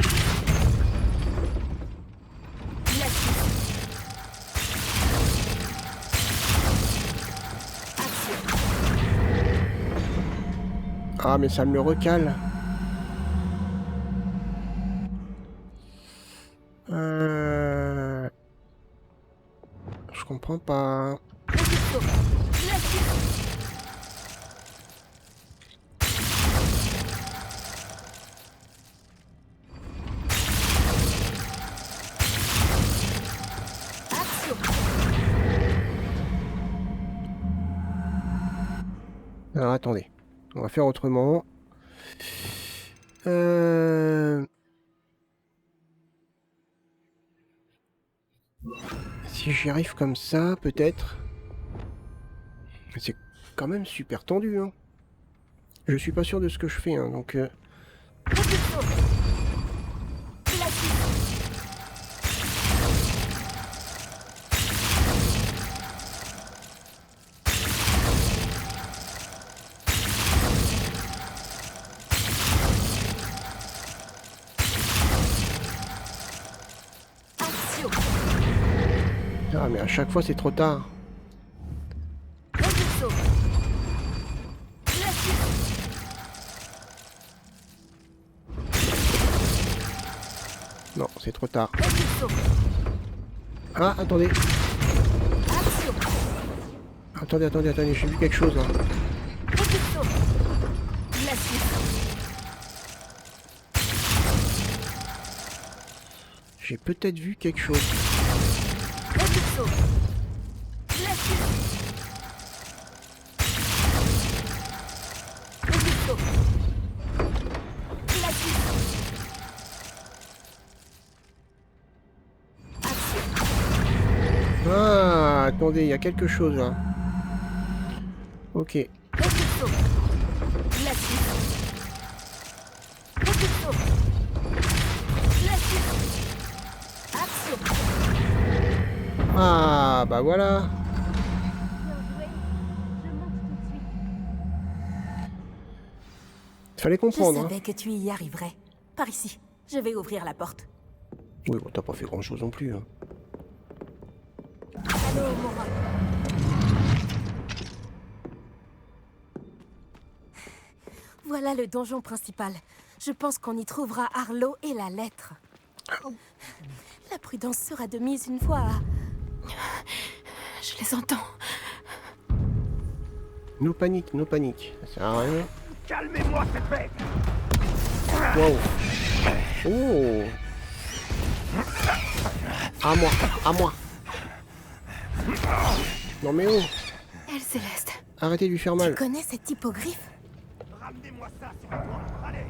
Ah, mais ça me le recale. Je comprends pas. Alors attendez, on va faire autrement. Si j'y arrive comme ça, peut-être. C'est quand même super tendu, hein. Je suis pas sûr de ce que je fais, hein, donc... Ah, mais à chaque fois, c'est trop tard. Non, c'est trop tard. Ah, attendez. Attendez, j'ai vu quelque chose, là. J'ai peut-être vu quelque chose. Ah, attendez, il y a quelque chose là. Ok. Ah, bah voilà. Fallait comprendre. Je savais que tu y arriverais. Par ici, je vais ouvrir la porte. Oui, bon, t'as pas fait grand chose non plus. Hein. Allô, Mora. Voilà le donjon principal. Je pense qu'on y trouvera Arlo et la lettre. La prudence sera de mise une fois. Je les entends. No panique, no panique. Ça sert à rien. Calmez-moi cette bête. Wow. Oh. À moi. Non mais oh. Elle Céleste. Arrêtez de lui faire mal. Tu connais cette hippogriffe? Ramenez-moi ça, s'il vous plaît. Allez.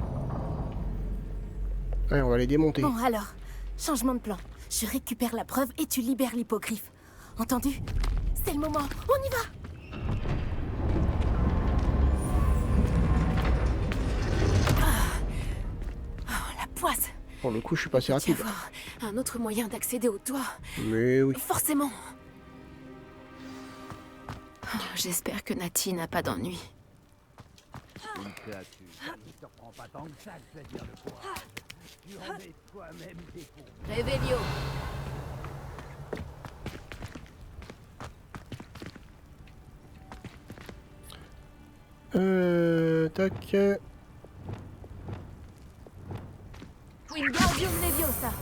Ouais, on va les démonter. Bon alors, Changement de plan. Je récupère la preuve et tu libères l'hippogriffe. Entendu? C'est le moment. On y va! Oh, la poisse! Pour le coup, je suis passé rapide. Il doit y avoir un autre moyen d'accéder au toit. Mais oui. Forcément. Oh, j'espère que Nati n'a pas d'ennui. Une créature, ça ne te surprend pas tant que ça de se dire le quoi. Tu en es toi-même défoncé. Révélio. Tac. Wingardium Leviosa.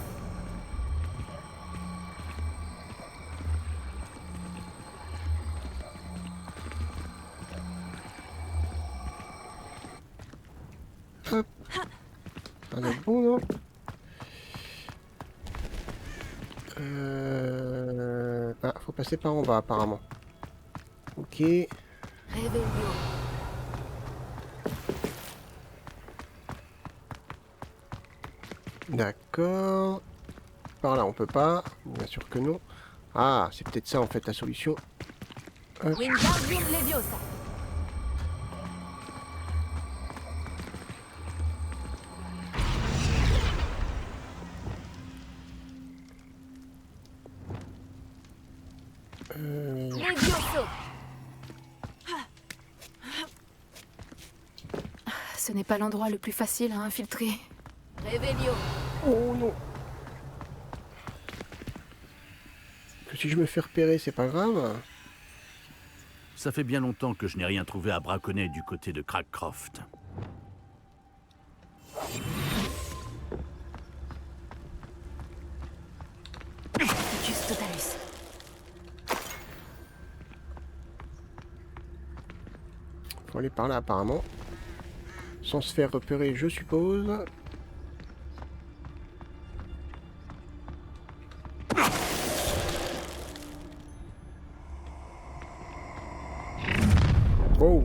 Hop. On est bon, non? Ah, faut passer par en bas, apparemment. Ok. Révélio. D'accord. Par là, on peut pas. Bien sûr que non. Ah, c'est peut-être ça, en fait, la solution. Hop. Wingardium Leviosa. Levioso. Ce n'est pas l'endroit le plus facile à infiltrer. Révélio. Oh non. Que si je me fais repérer, c'est pas grave. Ça fait bien longtemps que je n'ai rien trouvé à braconner du côté de Crackcroft. Juste Totalus. Faut aller par là, apparemment. Sans se faire repérer, je suppose. Oh!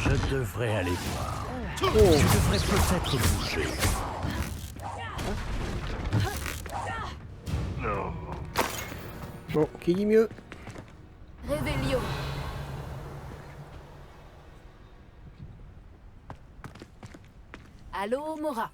Je devrais aller voir. Oh! Je devrais peut-être bouger. Bon, qui dit mieux? Révélio. Allô, Mora.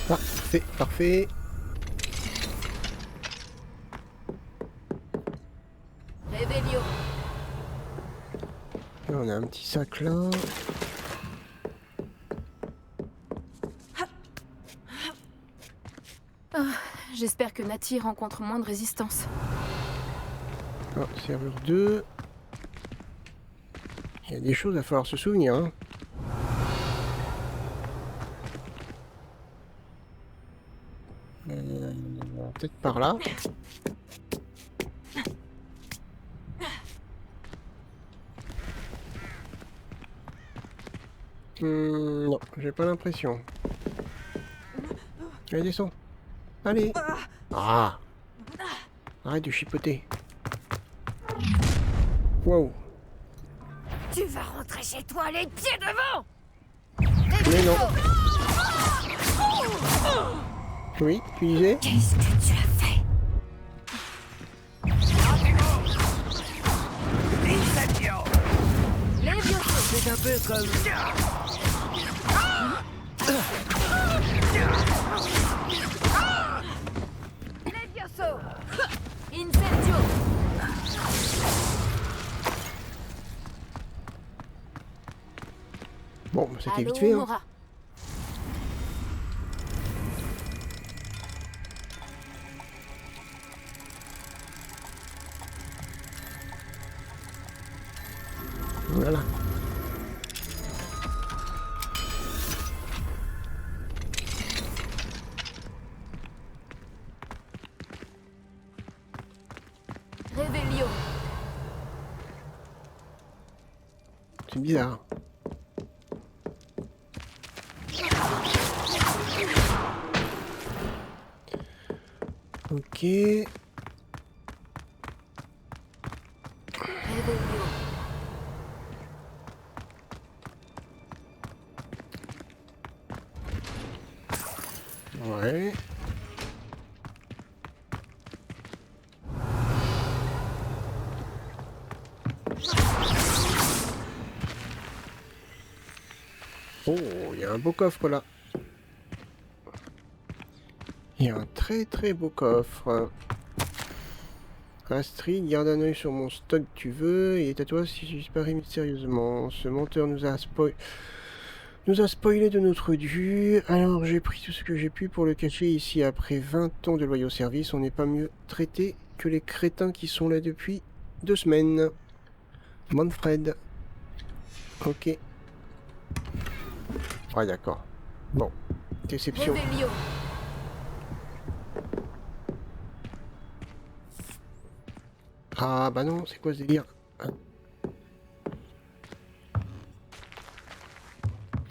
Parfait, parfait. Révélio. Là, on a un petit sac là. Oh, j'espère que Nati rencontre moins de résistance. Oh, serveur 2. Il y a des choses à falloir se souvenir, hein. Peut-être par là. Non, j'ai pas l'impression. Allez, descends. Allez. Ah. Arrête de chipoter. Wow. Tu vas rentrer chez toi les pieds devant! Mais non. Oui, tu disais? Qu'est-ce que tu as fait? C'est un peu comme... Levioso. Incendio. Bon, c'était Allô, vite fait, hein. Mora. Voilà. Révélio. C'est bizarre. Ok. Ouais. Oh, il y a un beau coffre là. Il y a un très beau coffre. Astrid, garde un œil sur mon stock, tu veux. Il est à toi si je disparais mystérieusement. Ce menteur nous a spoilé de notre dû. Alors j'ai pris tout ce que j'ai pu pour le cacher ici. Après 20 ans de loyaux services, on n'est pas mieux traité que les crétins qui sont là depuis 2 semaines. Manfred. Ok. Ouais, d'accord. Bon. Déception. Revelio. Ah bah non, c'est quoi ce délire? Hein?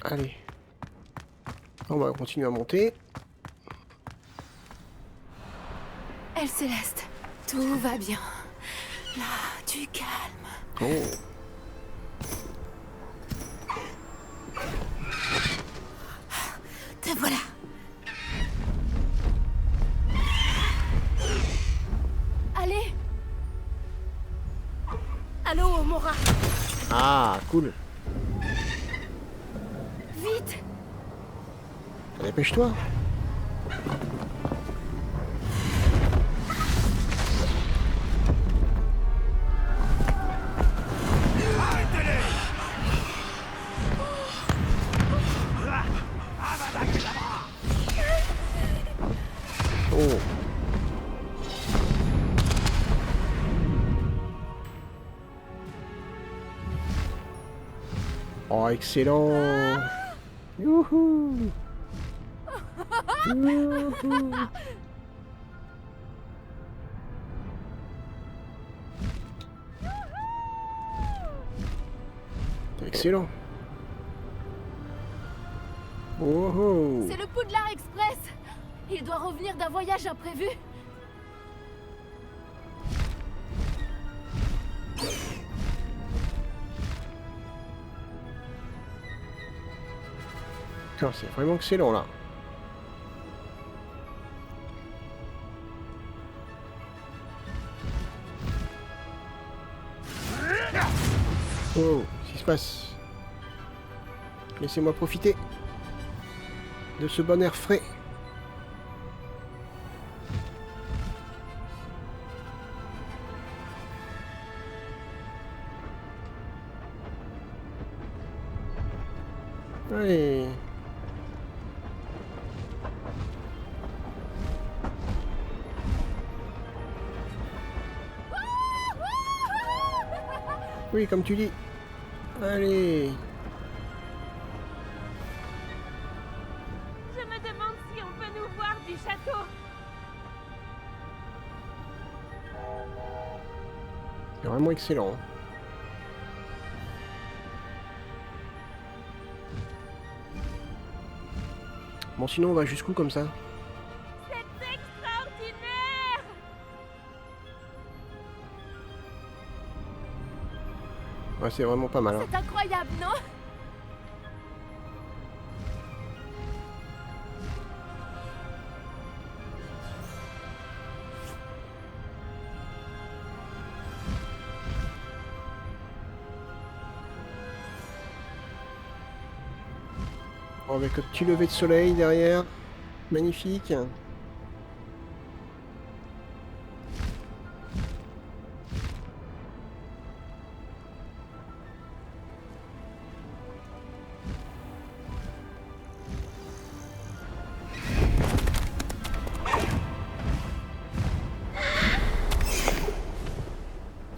Allez. On va continuer à monter. Elle Céleste, tout va bien. Là, du calme. Oh. Te voilà. Allez. Allô, Mora. Ah, cool. Vite. Dépêche-toi. Oh. Oh, excellent. Youhou. Youhou. Excellent. Oh, oh. C'est le Poudlard Express. Il doit revenir d'un voyage imprévu. Putain, c'est vraiment excellent là. Oh, qu'est-ce qui se passe? Laissez-moi profiter de ce bon air frais. Allez. Oui, comme tu dis. Allez. Je me demande si on peut nous voir du château. C'est vraiment excellent. Bon, sinon on va jusqu'où comme ça? C'est extraordinaire. Ouais, c'est vraiment pas mal. Hein. C'est incroyable, non? Bon, avec le petit lever de soleil derrière. Magnifique.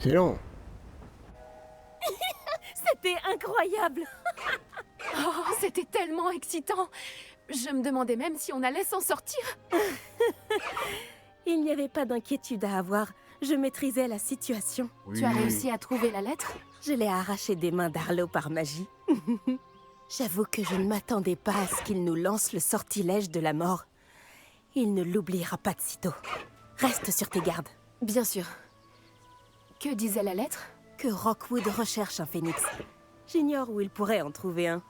Excellent. C'était incroyable. Oh, c'était tellement excitant. Je me demandais même si on allait s'en sortir. Il n'y avait pas d'inquiétude à avoir. Je maîtrisais la situation. Oui. Tu as réussi à trouver la lettre? Je l'ai arrachée des mains d'Arlo par magie. J'avoue que je ne m'attendais pas à ce qu'il nous lance le sortilège de la mort. Il ne l'oubliera pas de sitôt. Reste sur tes gardes. Bien sûr. Que disait la lettre? Que Rockwood recherche un phénix. J'ignore où il pourrait en trouver un.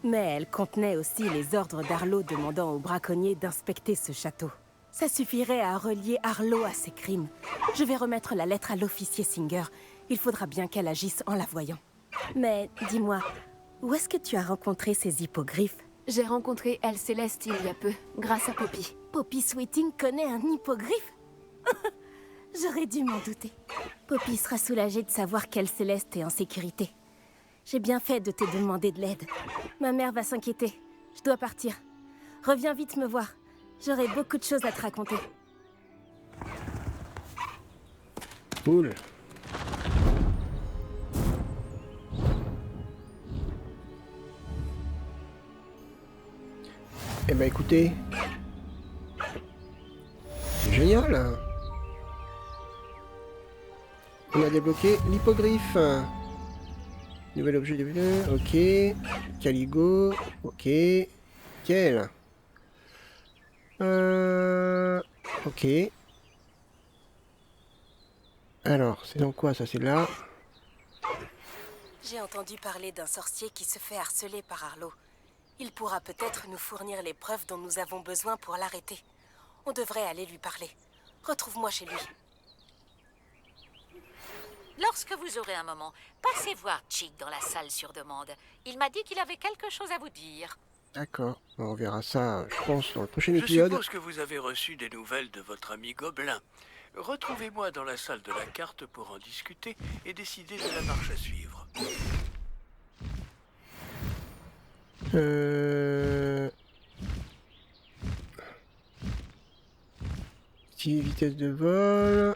Mais elle contenait aussi les ordres d'Arlo demandant aux braconniers d'inspecter ce château. Ça suffirait à relier Arlo à ses crimes. Je vais remettre la lettre à l'officier Singer. Il faudra bien qu'elle agisse en la voyant. Mais dis-moi, où est-ce que tu as rencontré ces hippogriffes? J'ai rencontré Elle Céleste il y a peu, grâce à Poppy. Poppy Sweeting connaît un hippogriffe? J'aurais dû m'en douter. Poppy sera soulagée de savoir qu'Elle Céleste est en sécurité. J'ai bien fait de te demander de l'aide. Ma mère va s'inquiéter. Je dois partir. Reviens vite me voir. J'aurai beaucoup de choses à te raconter. Cool. Eh ben écoutez, c'est génial. On a débloqué l'hippogriffe. Nouvel objet de... Ok. Caligo. Ok. Quel ok. Alors, c'est dans quoi ça? C'est là. J'ai entendu parler d'un sorcier qui se fait harceler par Arlo. Il pourra peut-être nous fournir les preuves dont nous avons besoin pour l'arrêter. On devrait aller lui parler. Retrouve-moi chez lui. Lorsque vous aurez un moment, passez voir Chick dans la salle sur demande. Il m'a dit qu'il avait quelque chose à vous dire. D'accord, on verra ça, je pense, dans le prochain épisode. Je suppose que vous avez reçu des nouvelles de votre ami Gobelin. Retrouvez-moi dans la salle de la carte pour en discuter et décider de la marche à suivre. Petit vitesse de vol.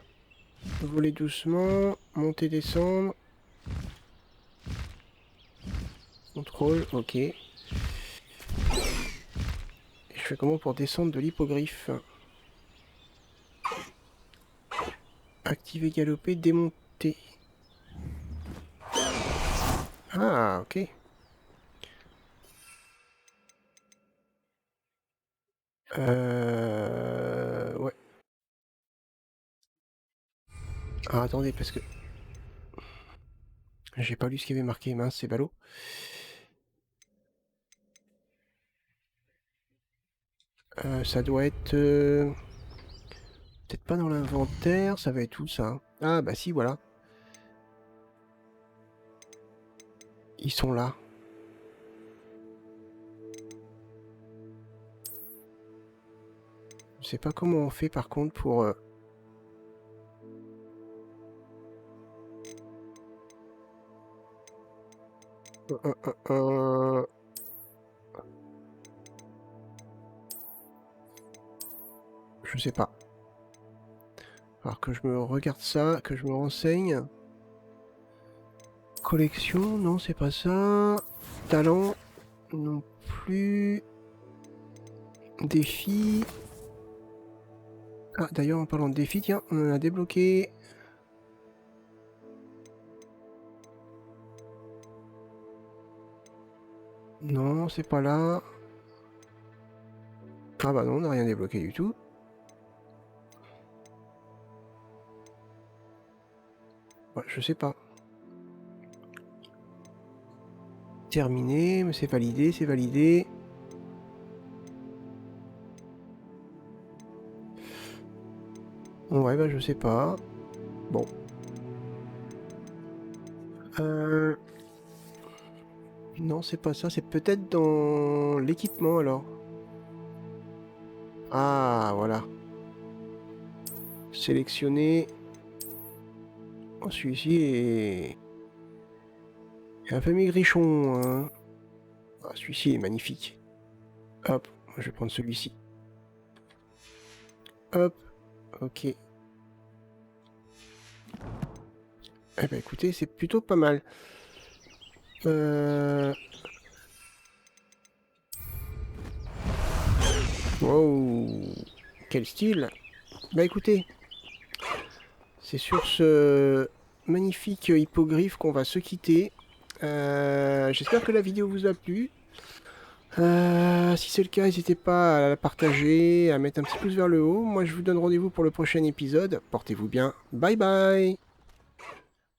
Voler doucement. Monter, descendre. Contrôle, ok. Et je fais comment pour descendre de l'hippogriffe? Activer, galoper, démonter. Ah, ok. Ouais. Ah, attendez, parce que... J'ai pas lu ce qu'il y avait marqué, mince, c'est ballot. Ça doit être... Peut-être pas dans l'inventaire, ça va être où ça? Ah, bah si, voilà. Ils sont là. Je sais pas comment on fait par contre pour... Je sais pas. Alors que je me regarde ça, que je me renseigne. Collection, non c'est pas ça. Talent, non plus. Défi. Ah d'ailleurs en parlant de défi, tiens, on en a débloqué. Non, c'est pas là. Ah bah non, on n'a rien débloqué du tout. Ouais, je sais pas. Terminé, mais c'est validé, c'est validé. Ouais, bah je sais pas. Bon. Non, c'est pas ça, c'est peut-être dans l'équipement alors. Ah, voilà. Sélectionner. Oh, celui-ci est un peu maigrichon. Hein. Ah, celui-ci est magnifique. Hop, je vais prendre celui-ci. Hop, ok. Eh ben écoutez, c'est plutôt pas mal. Wow, quel style. Bah écoutez, C'est sur ce magnifique hippogriffe qu'on va se quitter. J'espère que la vidéo vous a plu. Si c'est le cas, n'hésitez pas à la partager, à mettre un petit pouce vers le haut. Moi, je vous donne rendez-vous pour le prochain épisode. Portez-vous bien. Bye bye.